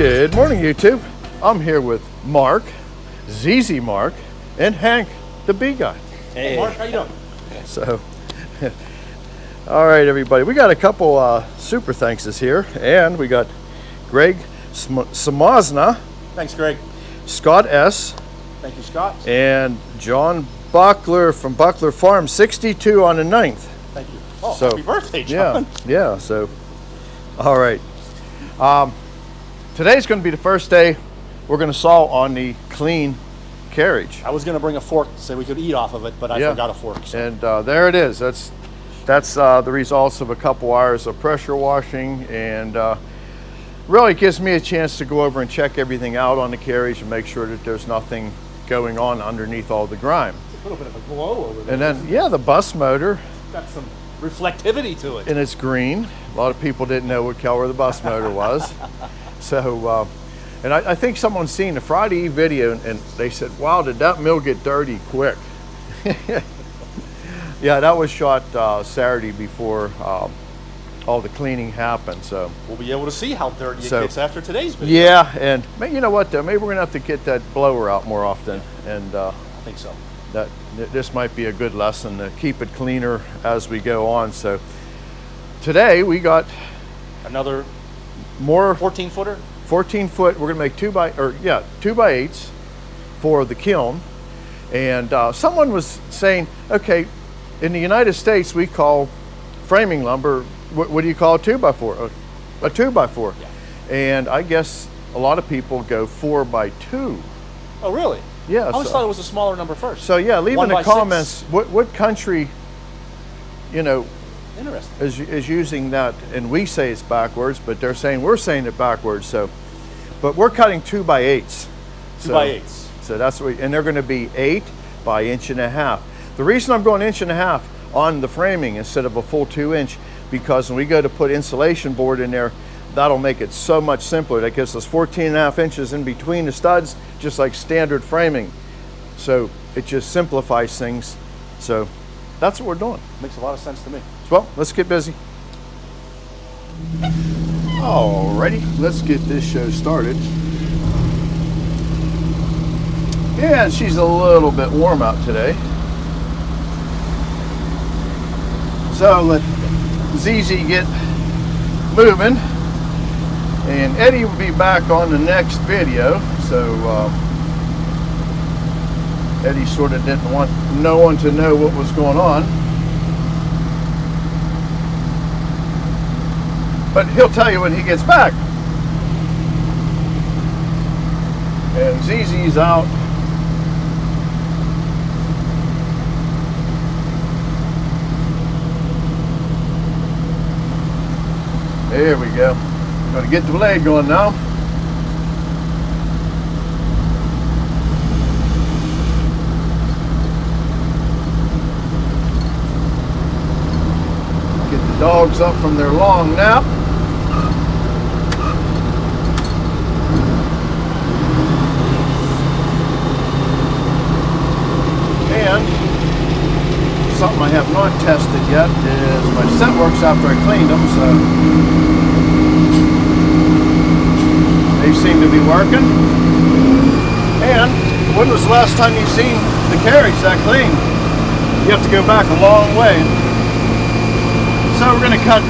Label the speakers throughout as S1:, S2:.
S1: Good morning, YouTube. I'm here with Mark, ZZ Mark, and Hank, the bee guy.
S2: Hey, Mark, how you doing?
S1: So, all right, everybody. We got a couple super thankses here, and we got Greg Samazna.
S2: Thanks, Greg.
S1: Scott S.
S2: Thank you, Scott.
S1: And John Buckler from Buckler Farm, 62 on the 9th.
S2: Thank you. Oh,
S1: so,
S2: happy birthday, John.
S1: Yeah, so, all right. Today's going to be the first day we're going to saw on the clean carriage.
S2: I was going to bring a fork so we could eat off of it, but I forgot a fork. So.
S1: And there it is. That's the results of a couple hours of pressure washing, and really gives me a chance to go over and check everything out on the carriage and make sure that there's nothing going on underneath all the grime.
S2: A little bit of a glow over there.
S1: And then, yeah, the bus motor.
S2: Got some reflectivity to it.
S1: And it's green. A lot of people didn't know what color the bus motor was. So, and I think someone's seen the Friday video and they said, wow, did that mill get dirty quick? Yeah, that was shot Saturday before all the cleaning happened. So
S2: we'll be able to see how dirty it gets after today's video.
S1: Yeah, and you know what though, maybe we're gonna have to get that blower out more often. And I
S2: think so.
S1: This might be a good lesson to keep it cleaner as we go on. So today we got
S2: another
S1: more
S2: 14 footer.
S1: 14 foot. We're gonna make 2 by 8s for the kiln. And someone was saying, okay, in the United States we call framing lumber, what do you call a 2x4? A 2x4.
S2: Yeah.
S1: And I guess a lot of people go 4x2.
S2: Oh, really?
S1: Yeah.
S2: I always thought it was a smaller number first.
S1: So yeah, leave in the comments what country, you know, is using that, and we say it's backwards, but they're saying we're saying it backwards. So, but we're cutting 2x8s.
S2: 2x8s.
S1: So that's what, and they're going to be 8 by 1.5 inches. The reason I'm going 1.5 inches on the framing instead of a full 2-inch, because when we go to put insulation board in there, that'll make it so much simpler. That gives us 14.5 inches in between the studs, just like standard framing. So it just simplifies things. So that's what we're doing.
S2: Makes a lot of sense to me.
S1: Well, let's get busy. Alrighty, let's get this show started. Yeah, she's a little bit warm out today. So let ZZ get moving. And Eddie will be back on the next video. So Eddie sort of didn't want no one to know what was going on. But he'll tell you when he gets back. And ZZ's out. There we go. Going to get the blade going now. Get the dogs up from their long nap. And something I have not tested yet is my scent works after I cleaned them, so they seem to be working. And when was the last time you've seen the carriage that clean? You have to go back a long way. So we're going to cut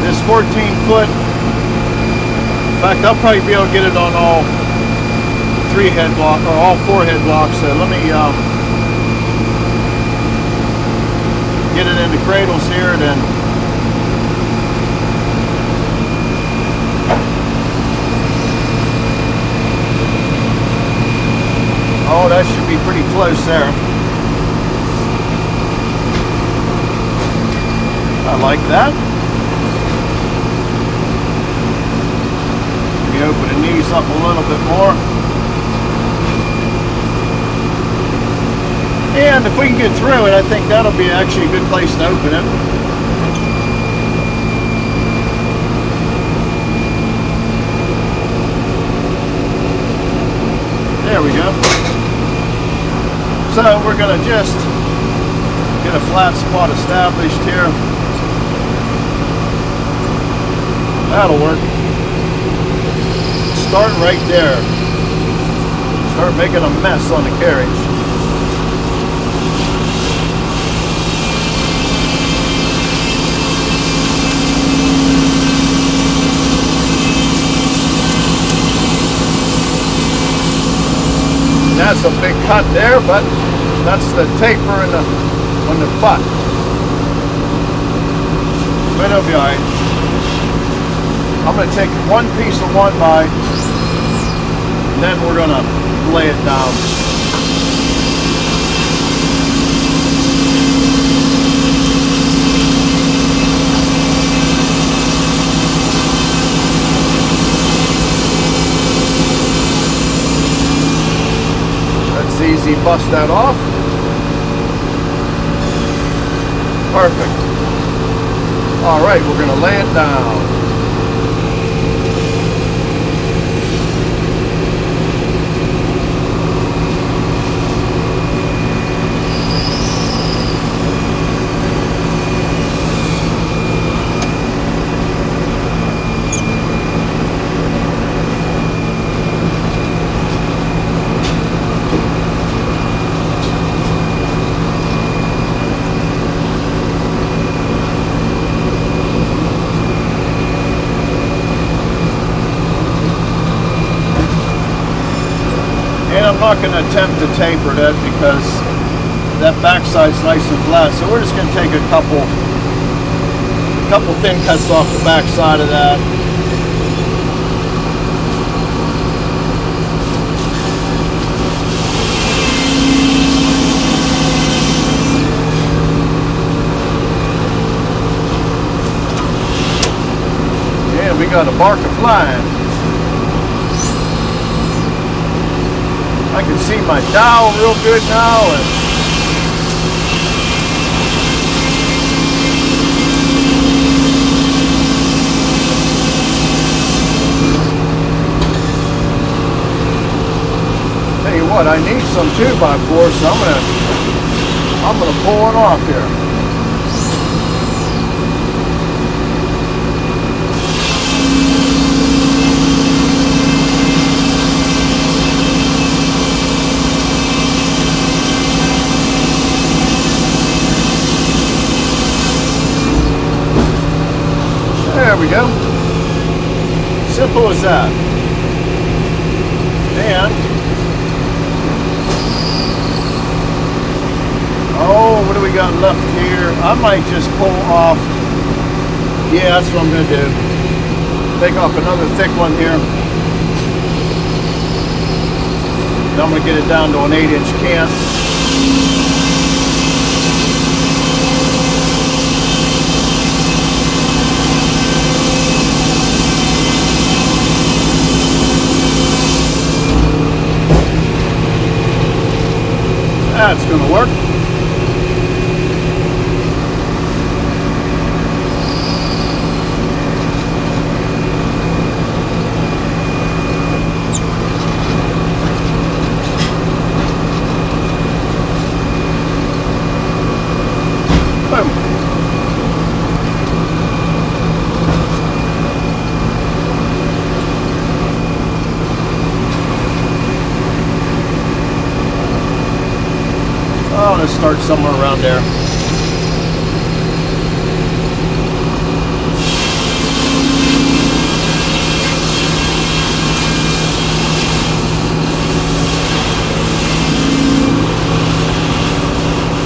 S1: this 14-foot. In fact, I'll probably be able to get it on all 3 head block or all 4 head blocks. So let me get it into cradles here, and then oh, that should be pretty close there. I like that. Let me open the knees up a little bit more. And if we can get through it, I think that'll be actually a good place to open it. There we go. So we're going to just get a flat spot established here. That'll work. Start right there. Start making a mess on the carriage. That's a big cut there, but that's the taper in on the butt. But it'll be all right. I'm going to take one piece of 1x, and then we're going to lay it down. That's easy, bust that off. Perfect. All right, we're going to lay it down. I'm not going to attempt to taper that because that backside's nice and flat. So we're just going to take a couple thin cuts off the backside of that. Yeah, we got a bark flying. I can see my dial real good now, and tell you what, I need some 2x4, so I'm gonna pull one off here. There we go. Simple as that. And oh, what do we got left here? I might just pull off. Yeah, that's what I'm going to do. Take off another thick one here. Then I'm going to get it down to an 8-inch can. That's going to work. Boom. Oh, let's start somewhere around there.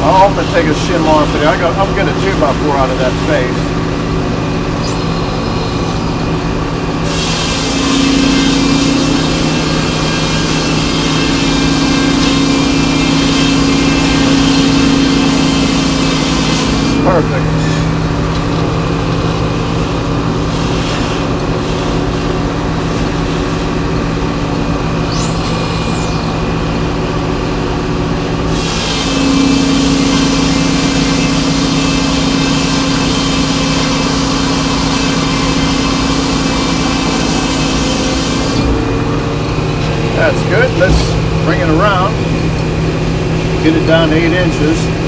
S1: Oh, I'm going to take a shim off of it. I'm getting a 2x4 out of that face. Perfect. That's good. Let's bring it around. Get it down to 8 inches.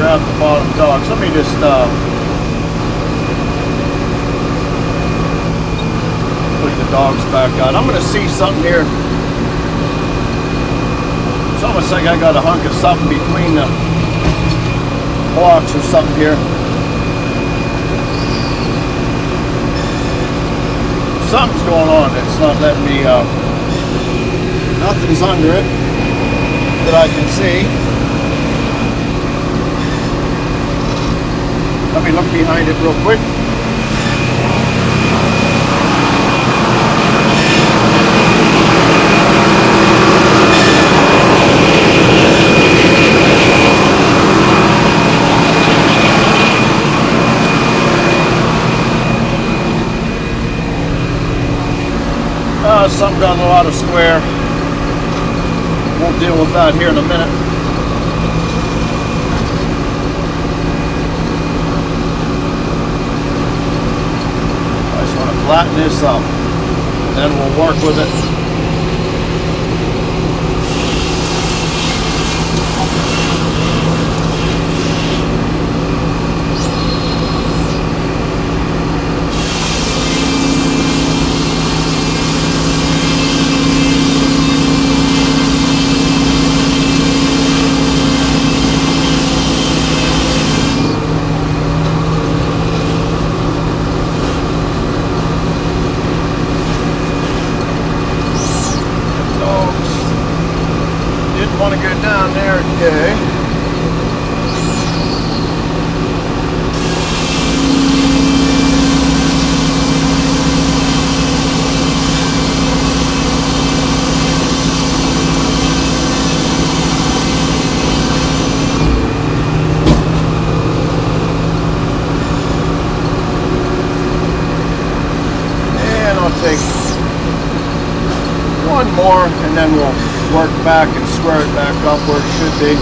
S1: grab the bottom dogs. Let me just put the dogs back out. I'm going to see something here. It's almost like I got a hunk of something between the blocks or something here. Something's going on. It's not letting me, nothing's under it that I can see. Let me look behind it real quick. Something got a lot of square. We'll deal with that here in a minute. I just want to flatten this up, and then we'll work with it. Want to go down there today. And I'll take one more, and then we'll work back and square it back up where it should be.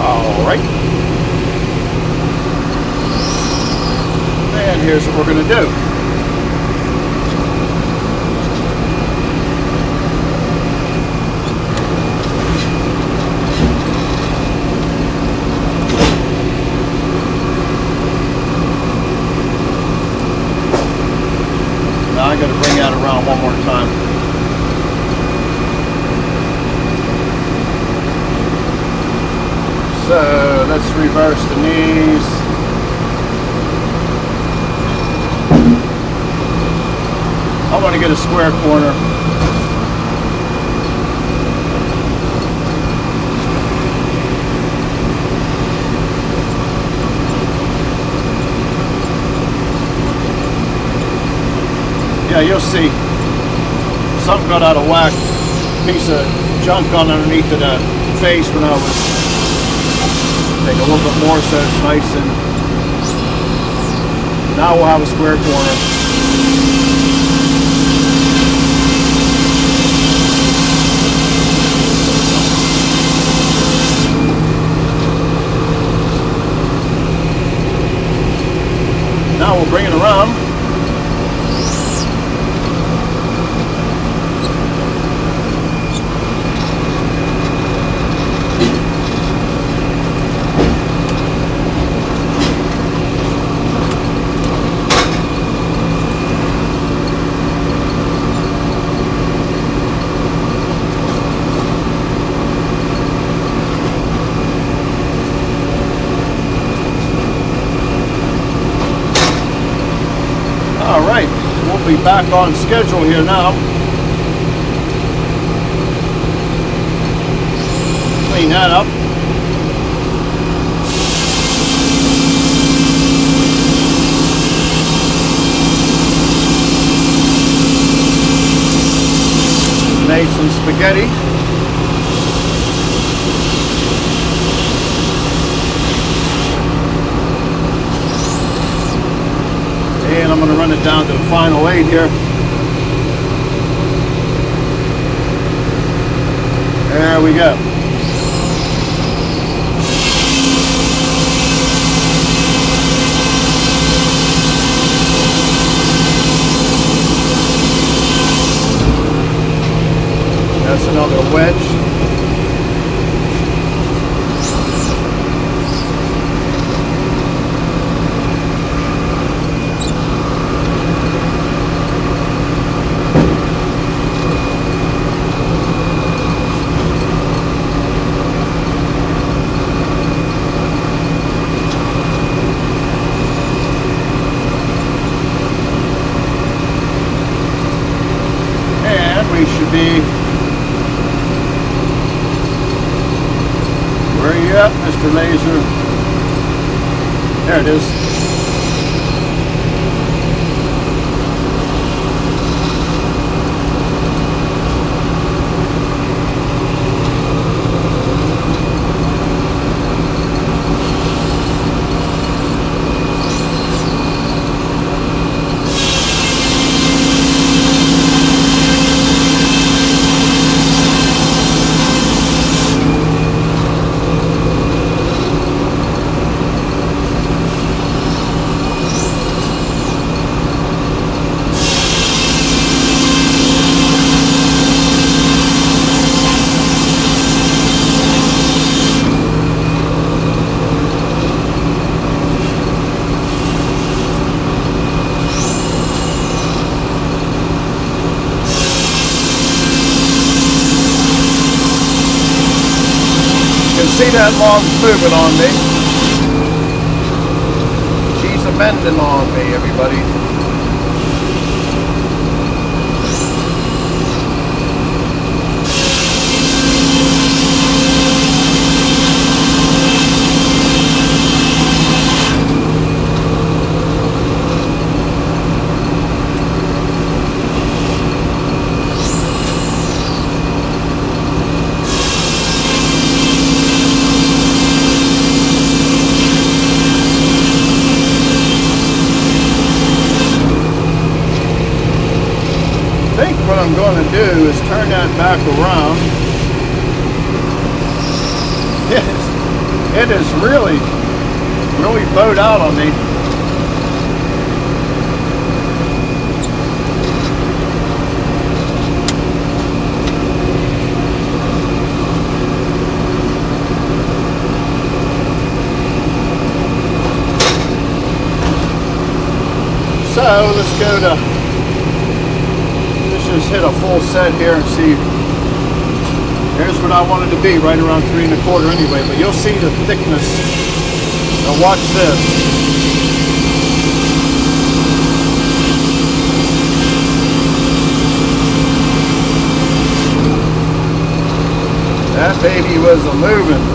S1: All right. And here's what we're going to do. I got to bring that around one more time. So let's reverse the knees. I want to get a square corner. Yeah, you'll see something got out of whack. Piece of junk got underneath of the face when I was take a little bit more so it's nice, and now we'll have a square corner. Now we'll bring it around. Alright, we'll be back on schedule here now. Clean that up. Made some spaghetti. And I'm going to run it down to the final 8 here. There we go. That's another wedge. We should be, where are you at, Mr. Laser? There it is. See that log's moving on me. She's a-bending on me, everybody. What I'm going to do is turn that back around. It is really bowed out on me. So let's go to just hit a full set here and see. Here's what I wanted to be, right around 3 1/4 anyway, but you'll see the thickness. Now watch this. That baby was a-moving.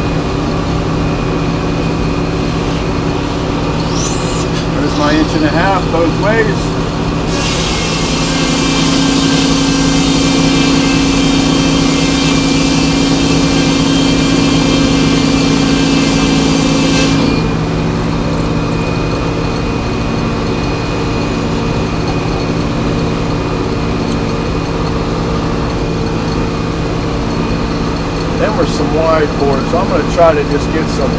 S1: There's my 1.5 inches both ways. Then were some wide boards. I'm going to try to just get some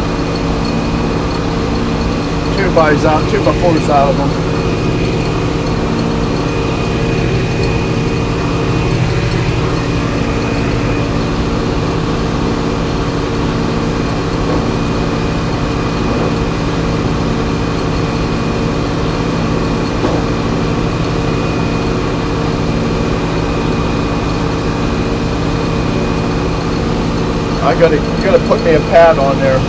S1: 2x4s out of them. I gotta put me a pad on there.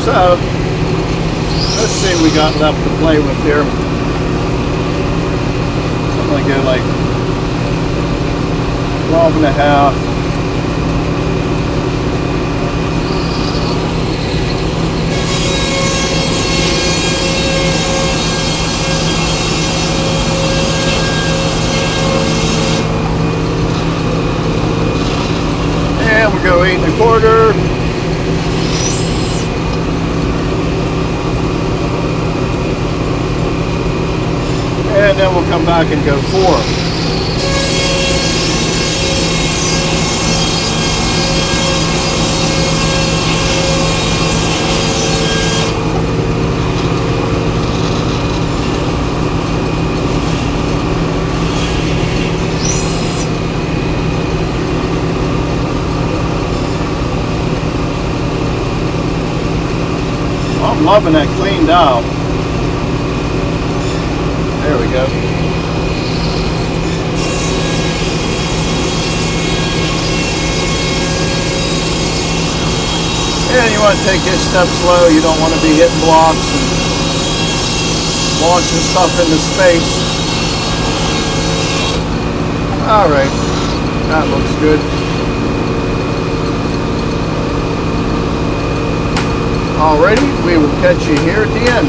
S1: So let's see what we got left to play with here. I'm going to go like 12 1/2. And we'll go 8 1/4. back and go 4. I'm loving that clean dial. There we go. And you want to take this step slow. You don't want to be hitting blocks and launching stuff into space. All right, that looks good. Alrighty, we will catch you here at the end.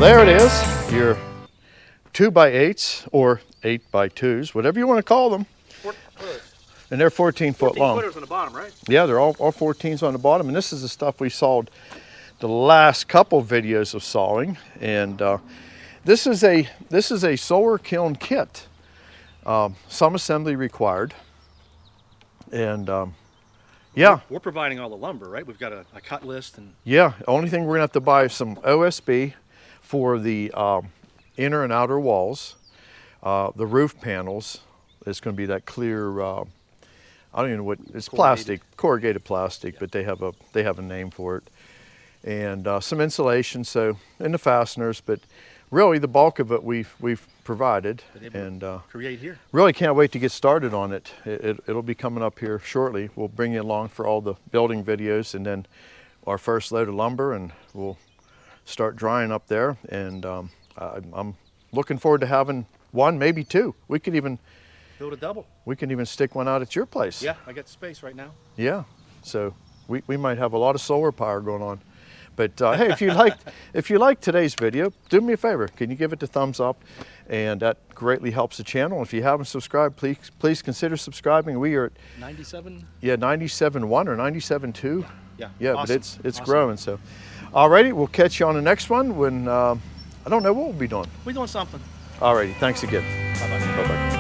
S1: There it is, your 2x8s or 8x2s, whatever you want to call them. And they're 14 foot long.
S2: 14 footers on the bottom, right?
S1: Yeah, they're all 14s on the bottom. And this is the stuff we sawed the last couple videos of sawing. And this is a solar kiln kit. Some assembly required. And yeah.
S2: We're providing all the lumber, right? We've got a cut list. And
S1: yeah, the only thing we're gonna have to buy is some OSB for the inner and outer walls. The roof panels, it's gonna be that clear, I don't even know what, it's plastic, corrugated plastic, yeah. But they have a name for it. And some insulation, so, and the fasteners, but really the bulk of it we've provided. And
S2: create here.
S1: Really can't wait to get started on it. It'll be coming up here shortly. We'll bring you along for all the building videos and then our first load of lumber, and we'll start drying up there. And I'm looking forward to having one, maybe two. We could even
S2: build a double. We
S1: can even stick one out at your place.
S2: Yeah, I got space right now.
S1: Yeah, so we might have a lot of solar power going on. But hey, if you liked today's video, do me a favor. Can you give it a thumbs up? And that greatly helps the channel. If you haven't subscribed, please consider subscribing. We are at
S2: 97.
S1: Yeah, 97.1 or 97.2.
S2: Yeah.
S1: Yeah,
S2: awesome.
S1: But it's growing. So, alrighty, we'll catch you on the next one when I don't know what we'll be doing.
S2: We're doing something.
S1: Alrighty, thanks again.
S2: Bye bye.
S1: Bye bye.